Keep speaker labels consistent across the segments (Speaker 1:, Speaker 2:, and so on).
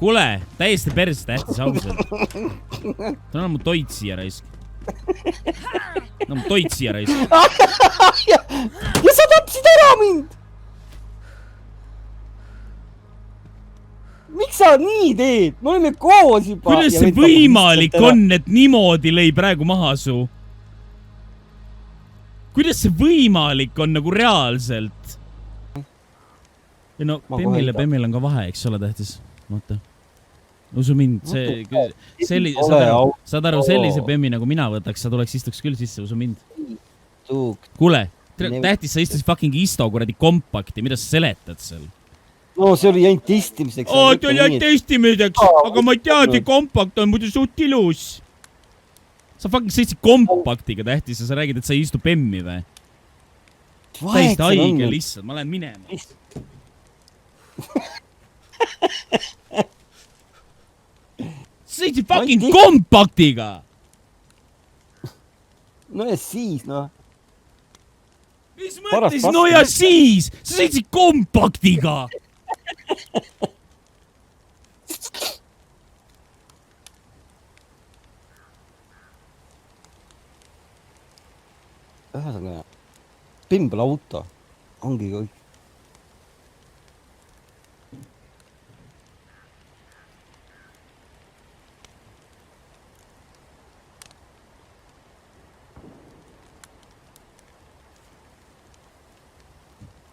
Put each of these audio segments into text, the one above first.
Speaker 1: Kuule, täiesti perse tähtis ausalt. Täna on mu toit siia raisk. No mu toit siia raisk.
Speaker 2: Ja sa tapsid ära mind! Miks sa nii teed? Me oleme koos juba.
Speaker 1: Kuidas see võimalik on, et niimoodi lõi praegu maha su? Kuidas see võimalik on nagu reaalselt? Ja no, Pemmil on ka vahe, eks ole tähtis. Vaata. Usu mind, saad aru, sellise Pemmi nagu mina võtaks, sa tuleks istuks küll sisse, usu mind. Kuule, tähtis, sa istusid fucking isto kuradi kompakti, mida sa seletad seal?
Speaker 2: No see oli ainult testimiseks.
Speaker 1: See oli ainult testimiseks, aga ma ei teadi, kompakt on muidu suht ilus. Sa fucking sõitsid kompaktiga tähtis ja sa räägid, et sa ei istu Pemmi või? Täiesti haige lihtsalt, ma lähen minema. Sa sõitsid fucking kompaktiga!
Speaker 2: No ja siis, noh.
Speaker 1: Mis mõtles, no ja siis? Sa sõitsid kompaktiga!
Speaker 2: Ühesõnaga, Pimbel auto. Ongi kõik.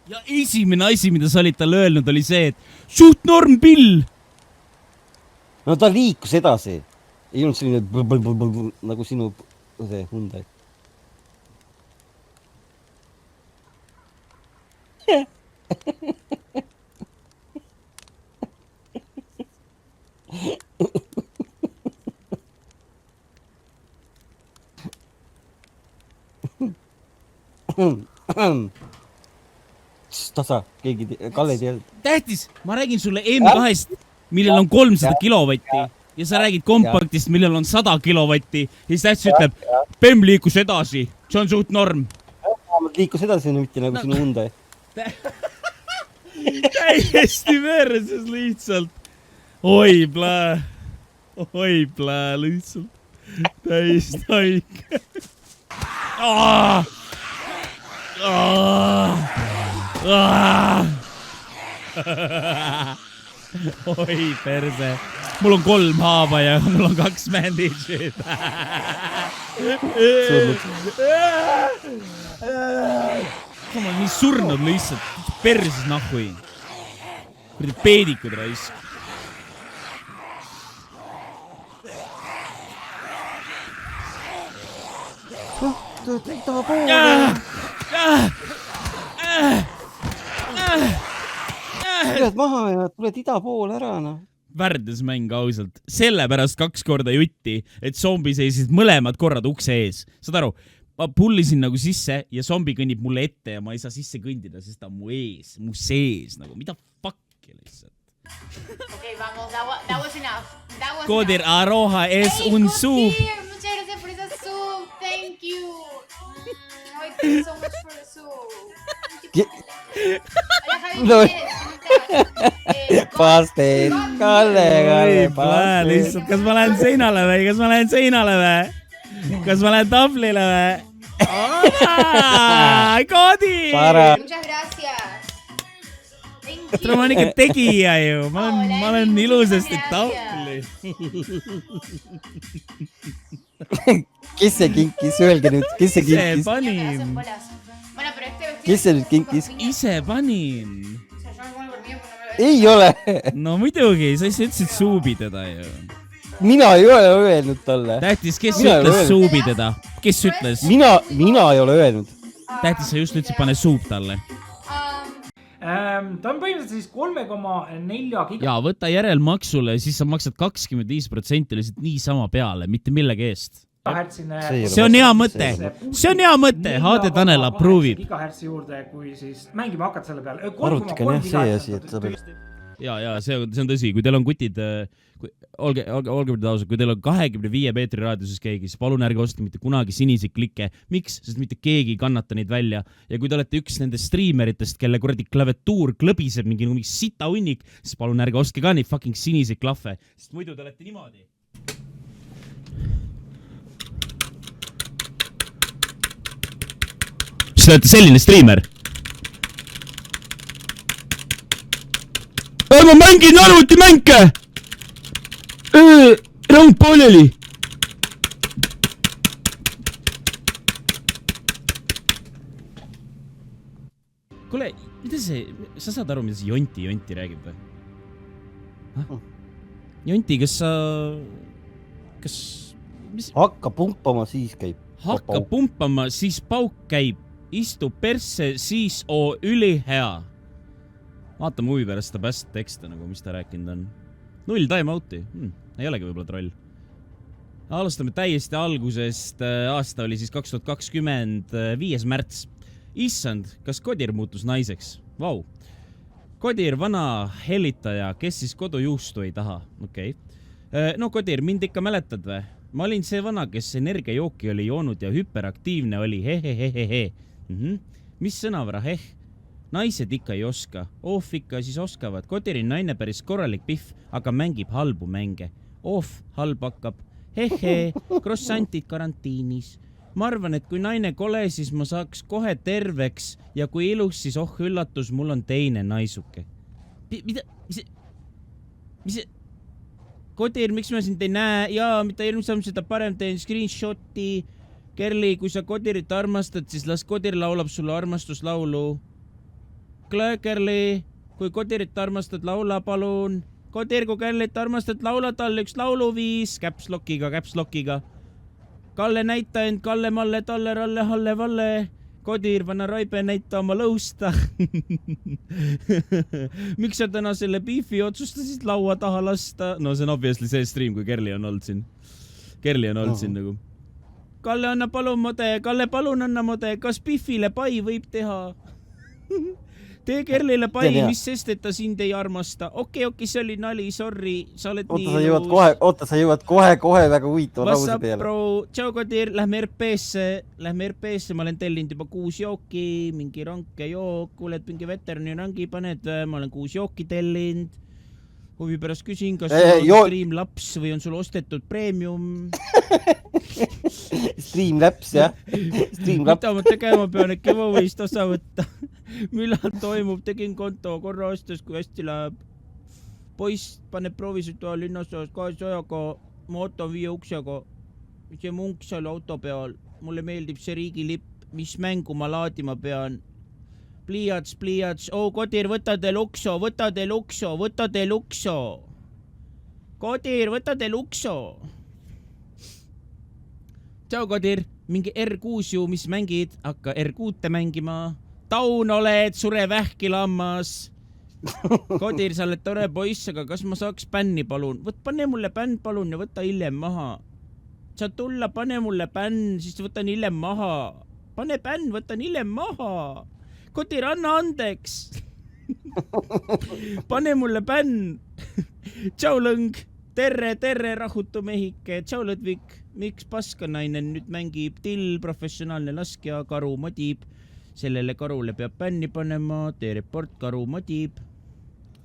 Speaker 1: Ja esimene asi, mida sa olid talle öelnud, oli see, et suht norm pill!
Speaker 2: No ta liikus edasi. Ei olnud selline nagu sinu see Hyundai. Tasa, keegi, Kalle ei tea.
Speaker 1: Tähtis, ma räägin sulle M2-st, millel on 300 kilovatti ja sa räägid kompaktist, millel on 100 kilovatti ja siis tähtis ütleb, Pemm liikus edasi, see on suht norm.
Speaker 2: Liikus edasi mitte nagu sinu Hyundai.
Speaker 1: Täiesti verses lihtsalt. Oi plää lihtsalt. Täiesti haige. Oi perse. Mul on 3 haava ja mul on 2 bandage'id. Ma olen nii surnud lihtsalt. Perses nahui. Kurdi peedikud raisk.
Speaker 2: Tuled ida poole. Tuled maha ja tuled ida poole ära, noh.
Speaker 1: Värdes mäng ausalt. Sellepärast 2 korda jutti, et zombi seisid mõlemad korrad ukse ees. Saad aru? Ma pullisin nagu sisse ja zombi kõnnib mulle ette ja ma ei saa sisse kõndida, sest ta on mu ees, mu sees. Nagu, mida fuck'i lihtsalt?
Speaker 3: Okay, vamos, that was enough.
Speaker 1: Kodir Aroha es un soup.
Speaker 3: Muchas gracias por esa soup. Thank you. Thank you so much for the soup. Hola, Javi.
Speaker 2: Pastel. Kalle, pastel.
Speaker 1: Lihtsalt, kas ma lähen seinale või? Kas ma lähen tahvlile või? Kodi!
Speaker 3: Muchas gracias.
Speaker 1: Ma olen ikka tegija ju. Ma olen ilusasti tahvli.
Speaker 2: Kes see kinkis? Öelge nüüd, kes see kinkis?
Speaker 1: Ise panin.
Speaker 2: Kes see nüüd kinkis?
Speaker 1: Ise panin.
Speaker 2: Ei ole.
Speaker 1: No muidugi, sa ütlesid suubi teda ju.
Speaker 2: Mina ei ole öelnud talle.
Speaker 1: Tähtis, kes ütles suubi teda? Kes ütles?
Speaker 2: Mina ei ole öelnud.
Speaker 1: Tähtis, sa just ütlesid, pane suub talle.
Speaker 4: Ta on põhimõtteliselt siis 3,4 giga.
Speaker 1: Jaa, võta järelmaksule, siis sa maksad 25% lihtsalt niisama peale, mitte millegi eest. See on hea mõte. HD Tanel approve'ib.
Speaker 4: Gigahertsi juurde, kui siis mängima hakata selle peale.
Speaker 2: Arvutage on jah see asi, et ta peab...
Speaker 1: ja see on tõsi, kui teil on kutid, olge ausad, kui teil on 25 meetri raadiuses keegi, siis palun ärge ostke mitte kunagi siniseid klikke. Miks? Sest mitte keegi ei kannata neid välja. Ja kui te olete üks nendest streameritest, kelle kuradi klaviatuur klõbiseb mingi sita hunnik, siis palun ärge ostke ka neid fucking siniseid klahve, sest muidu te olete niimoodi. Siis olete selline streamer. Ma mängin arvutimänke! Rong pooleli! Kuule, mida see, sa saad aru, mida see Jonti räägib või? Jonti, kas sa...
Speaker 2: Hakka pumpama, siis käib.
Speaker 1: Hakka pumpama, siis pauk käib. Istu persse, siis ülihea. Vaatame huvi pärast seda best tekste, nagu mis ta rääkinud on. 0 time out'i. Ei olegi võib-olla troll. Alustame täiesti algusest. Aasta oli siis 2020, 5. märts. Issand, kas Kodir muutus naiseks? Vau. Kodir, vana helitaja, kes siis kodujuustu ei taha. Okei. No Kodir, mind ikka mäletad või? Ma olin see vana, kes energiajooki oli joonud ja hüperaktiivne oli. Hehehehehe. Mis sõnavara? Naised ikka ei oska. Oof ikka siis oskavad. Kodirin naine päris korralik pihv, aga mängib halbu mänge. Oof, halb hakkab. Krossantid karantiinis. Ma arvan, et kui naine kole, siis ma saaks kohe terveks ja kui ilus, siis üllatus, mul on teine naisuke. Mida? Mis see? Kodir, miks ma sind ei näe? Jaa, mida ilmsam seda parem teen screenshoti. Kerli, kui sa Kodirit armastad, siis las Kodir laulab sulle armastuslaulu. Kerli, kui Kodirit armastad, laula palun. Kodir, kui Kerlit armastad, laula talle üks lauluviis. Käpslockiga. Kalle näita end, Kalle, Malle, Talle, Ralle, Halle, Valle. Kodir, vana Raibe, näita oma lõusta. Miks sa täna selle beefi otsustasid laua taha lasta? No see on obviously see stream, kui Kerli on olnud siin. Kerli on olnud siin nagu. Kalle, anna palun mode. Kalle, palun anna mode. Kas beefile pai võib teha? Tee Kerlile pai, mis sest, et ta sind ei armasta. Okei, see oli nali, sorry. Sa oled nii
Speaker 2: ilus. Sa jõuad kohe väga huvitava lause peale.
Speaker 1: Bro, tšau Kodir, lähme RP-sse. Ma olen tellinud juba 6 jooki, mingi ranke jook. Kuuled mingi veterani rangi paned, ma olen 6 jooki tellinud. Huvi pärast küsin, kas sul on Streamlabs või on sul ostetud premium?
Speaker 2: Streamlabs, jah.
Speaker 1: Mida ma tegema pean, et giveaway'st osa võtta? Millal toimub? Tegin konto korra ostes, kui hästi läheb. Poiss paneb proovisütua linnasõjas 200-ga, ma ootan 5 uksega. See munk seal auto peal. Mulle meeldib see riigilipp, mis mängu ma laadima pean. Pliiats. Kodir, võta te lukso. Kodir, võta te lukso. Tšau, Kodir. Mingi R6 ju, mis mängid? Hakka R6 mängima. Taun oled, sure vähki lammas. Kodir, sa oled tore poiss, aga kas ma saaks bänni, palun? Pane mulle bänn, palun, ja võta hiljem maha. Sa tulla, pane mulle bänn, siis võtan hiljem maha. Pane bänn, võtan hiljem maha. Kodir, anna andeks. Pane mulle bänn. Tšau, Lõng. Terre, rahutu mehike. Tšau, Lõdvik. Miks paskanaine nüüd mängib till, professionaalne laskja, karu modib. Sellele karule peab bänni panema. Tee report, karu modib.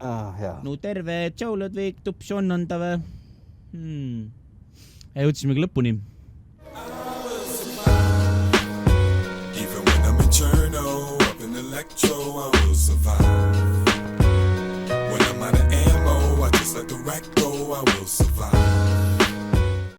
Speaker 1: No terve. Tšau, Lõdvik. Tups on anda või? Jõudsimegi lõpuni. Electro, I will survive.